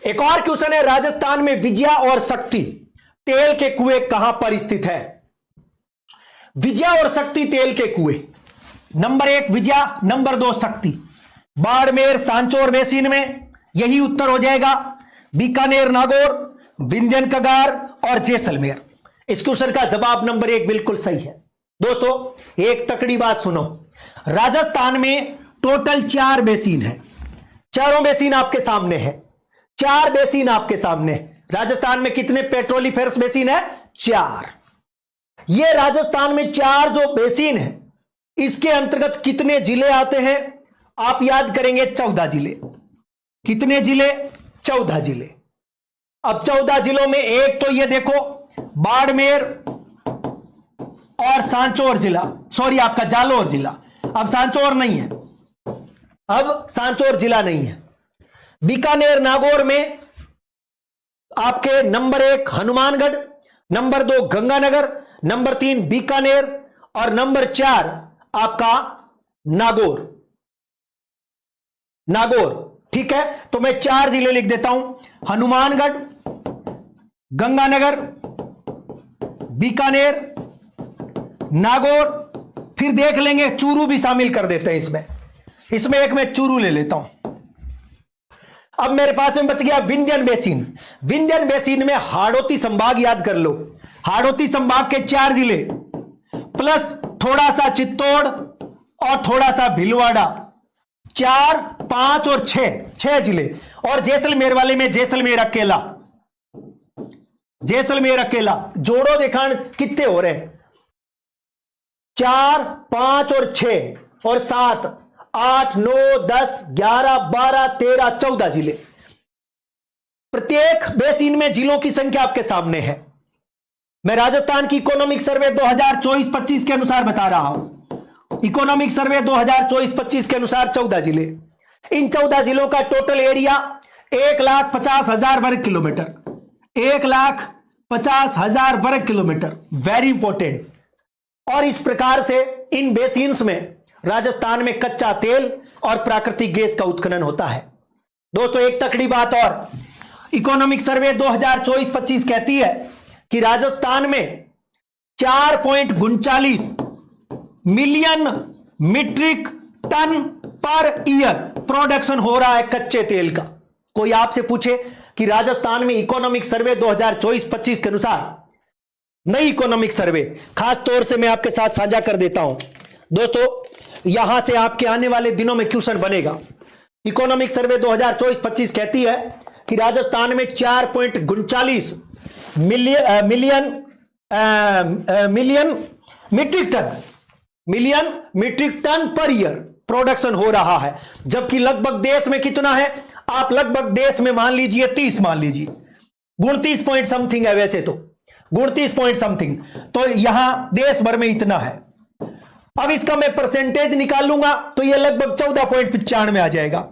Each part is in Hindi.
एक और क्वेश्चन है, राजस्थान में विजया और शक्ति तेल के कुएं कहां पर स्थित है? विजया और शक्ति तेल के कुएं, नंबर 1 विजया, नंबर 2 शक्ति। बाड़मेर सांचौर बेसिन में, यही उत्तर हो जाएगा। बीकानेर, नागौर, विंध्यन कगार और जैसलमेर। इस क्वेश्चन का जवाब नंबर 1 बिल्कुल सही है। दोस्तों एक तकड़ी बात सुनो, राजस्थान में टोटल 4 बेसिन है। चारों बेसिन आपके सामने है, 4 बेसिन आपके सामने। राजस्थान में कितने पेट्रोलिफेरस बेसिन है? 4। ये राजस्थान में 4 जो बेसिन है, इसके अंतर्गत कितने जिले आते हैं? आप याद करेंगे 14 जिले। कितने जिले? 14 जिले। अब 14 जिलों में एक तो ये देखो बाड़मेर और सांचौर जिला, सॉरी आपका जालोर जिला। अब सांचौर नहीं है, अब सांचौर जिला नहीं है। बीकानेर, नागौर में आपके number 1 Hanumangarh, number 2 Ganganagar, number 3 Bikaner और नंबर 4 आपका नागौर। नागौर, ठीक है। तो मैं 4 जिले लिख देता हूं, हनुमानगढ़, गंगानगर, बीकानेर, नागौर। फिर देख लेंगे चूरू भी शामिल कर देते हैं इसमें एक मैं चूरू ले लेता हूं। अब मेरे पास में बच गया विंध्यन बेसिन। विंध्यन बेसिन में हाड़ौती संभाग याद कर लो, हाड़ौती संभाग के 4 जिले प्लस थोड़ा सा चित्तौड़ और थोड़ा सा भीलवाड़ा, 4, 5 और 6 जिले। और जैसलमेर वाले में जैसलमेर अकेला, जैसलमेर अकेला। जोड़ो दिखान कितने हो रहे हैं? 4, 5 और 6 और 7, 8, 9, 10, 11, 12, 13, 14 जिले। प्रत्येक बेसिन में जिलों की संख्या आपके सामने है। मैं राजस्थान की इकोनॉमिक सर्वे 2024-25 के अनुसार बता रहा हूं। इकोनॉमिक सर्वे 2024-25 के अनुसार 14 जिले। इन 14 जिलों का टोटल एरिया 1,50,000 वर्ग किलोमीटर। 1,50,000 वर्ग किलोमीटर, वेरी इंपॉर्टेंट। और इस प्रकार से इन बेसिन्स में राजस्थान में कच्चा तेल और प्राकृतिक गैस का उत्खनन होता है। दोस्तों एक तकड़ी बात और, इकोनॉमिक सर्वे 2024-25 कहती है कि राजस्थान में 4.39 million metric ton per year production हो रहा है कच्चे तेल का। कोई आपसे पूछे कि राजस्थान में इकोनॉमिक सर्वे 2024-25 के अनुसार, नई इकोनॉमिक सर्वे खास तौर से मैं आपके साथ साझा कर देता हूं दोस्तों, यहां से आपके आने वाले दिनों में क्वेश्चन बनेगा। इकोनॉमिक सर्वे 2024-25 कहती है कि राजस्थान में 4.39 million metric ton per year production हो रहा है। जबकि लगभग देश में कितना है? आप लगभग देश में मान लीजिए 30, मान लीजिए 29 पॉइंट समथिंग है, वैसे तो 29 पॉइंट समथिंग, तो यहां देश भर में इतना है। अब इसका मैं परसेंटेज निकालूंगा तो यह लगभग 14.95 आ जाएगा।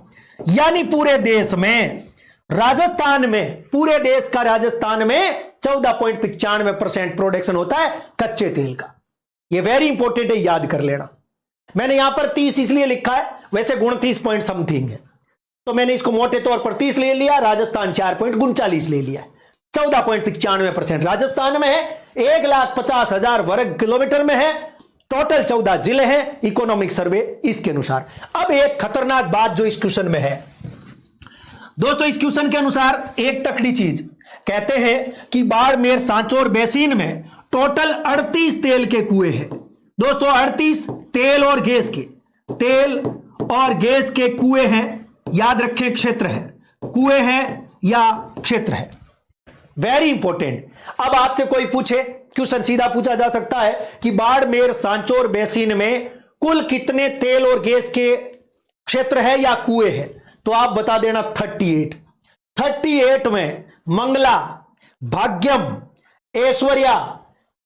यानी पूरे देश में, राजस्थान में, पूरे देश का राजस्थान में 14.95% प्रोडक्शन होता है कच्चे तेल का। यह वेरी इंपॉर्टेंट है, याद कर लेना। मैंने यहां पर 30 इसलिए लिखा है, वैसे 29 पॉइंट समथिंग है, तो मैंने इसको मोटे तौर पर 30 ले लिया। राजस्थान 4.39 ले लिया। 14.95% राजस्थान में है, 1,50,000 वर्ग किलोमीटर में है, टोटल 14 जिले हैं इकोनॉमिक सर्वे इसके अनुसार। अब एक खतरनाक बात जो इस क्वेश्चन में है दोस्तों, इस क्वेश्चन के अनुसार एक तकड़ी चीज कहते हैं कि बाड़मेर सांचौर बेसिन में टोटल 38 तेल के कुएं हैं। दोस्तों 38 तेल और गैस के, तेल और गैस के कुएं हैं। याद रखें क्षेत्र है, कुएं हैं या क्षेत्र है, वेरी इंपॉर्टेंट। अब आपसे कोई पूछे, क्वेश्चन सीधा पूछा जा सकता है कि बाड़मेर सांचौर बेसिन में कुल कितने तेल और गैस के क्षेत्र है या कुएं हैं, तो आप बता देना 38। 38 में मंगला, भाग्यम, ऐश्वर्या,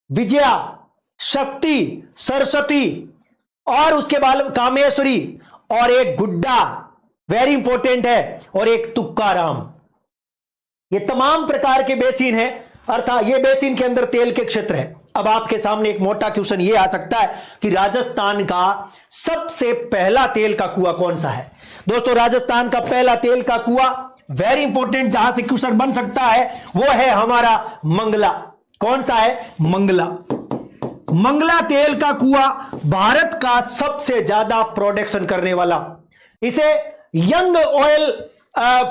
विजया, शक्ति, सरस्वती और उसके बाद कामेश्वरी और एक गुड्डा, वेरी इंपॉर्टेंट है, और एक तुक्काराम। ये तमाम प्रकार के बेसिन हैं, अर्थात ये बेसिन के अंदर तेल के क्षेत्र है। अब आपके सामने एक मोटा क्वेश्चन ये आ सकता है कि राजस्थान का सबसे पहला तेल का कुआं कौन सा है? दोस्तों राजस्थान का पहला तेल का कुआं वेरी इंपॉर्टेंट जहां से क्वेश्चन बन सकता है वो है हमारा मंगला। कौन सा है? मंगला। मंगला तेल का कुआं भारत का सबसे ज्यादा प्रोडक्शन करने वाला, इसे यंग ऑयल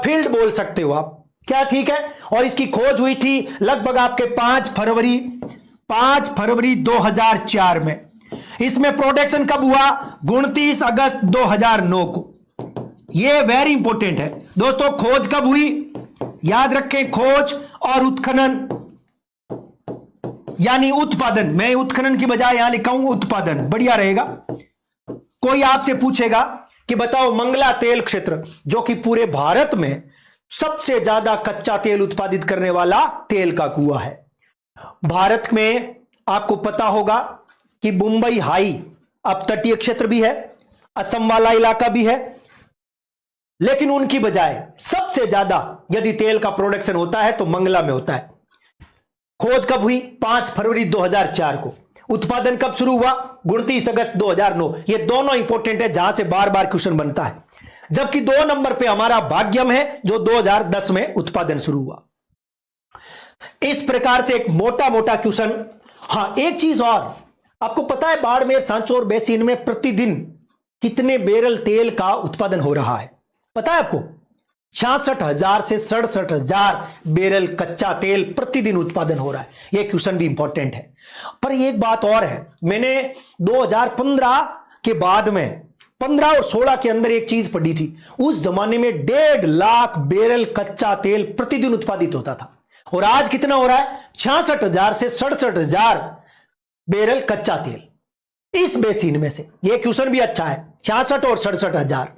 फील्ड बोल सकते हो आप, क्या ठीक है। और इसकी खोज हुई थी लगभग आपके 5 फरवरी 2004 में। इसमें प्रोडक्शन कब हुआ? 29 अगस्त 2009 को। यह वेरी इंपॉर्टेंट है दोस्तों। खोज कब हुई? याद रखें, खोज और उत्खनन यानी उत्पादन। मैं उत्खनन की बजाय यहां लिखा हूं उत्पादन, बढ़िया रहेगा। कोई आपसे पूछेगा कि बताओ मंगला तेल क्षेत्र, जो कि पूरे भारत में सबसे ज्यादा कच्चा तेल उत्पादित करने वाला तेल का कुआं है। भारत में आपको पता होगा कि मुंबई हाई अपतटीय क्षेत्र भी है, असम वाला इलाका भी है, लेकिन उनकी बजाय सबसे ज्यादा यदि तेल का प्रोडक्शन होता है तो मंगला में होता है। खोज कब हुई? 5 फरवरी 2004 को। उत्पादन कब शुरू हुआ? 29 अगस्त 2009। ये दोनों इंपॉर्टेंट है जहां से बार बार क्वेश्चन बनता है। जबकि 2 नंबर पे हमारा भाग्यम है जो 2010 में उत्पादन शुरू हुआ। इस प्रकार से एक मोटा मोटा क्वेश्चन। हां, एक चीज और आपको पता है, बाड़मेर सांचौर बेसिन में प्रतिदिन कितने बैरल तेल का उत्पादन हो रहा है? पता है आपको? 66,000 से 67,000 बैरल कच्चा तेल प्रतिदिन उत्पादन हो रहा है। यह क्वेश्चन भी इंपॉर्टेंट है। पर एक बात और है, मैंने 2015 के बाद में 15 और 16 के अंदर एक चीज पढ़ी थी। उस जमाने में 1.5 लाख बैरल कच्चा तेल प्रतिदिन उत्पादित होता था, और आज कितना हो रहा है? 66,000 से 67,000 बैरल कच्चा तेल इस बेसिन में से। यह क्वेश्चन भी अच्छा है, 66 और 67,000।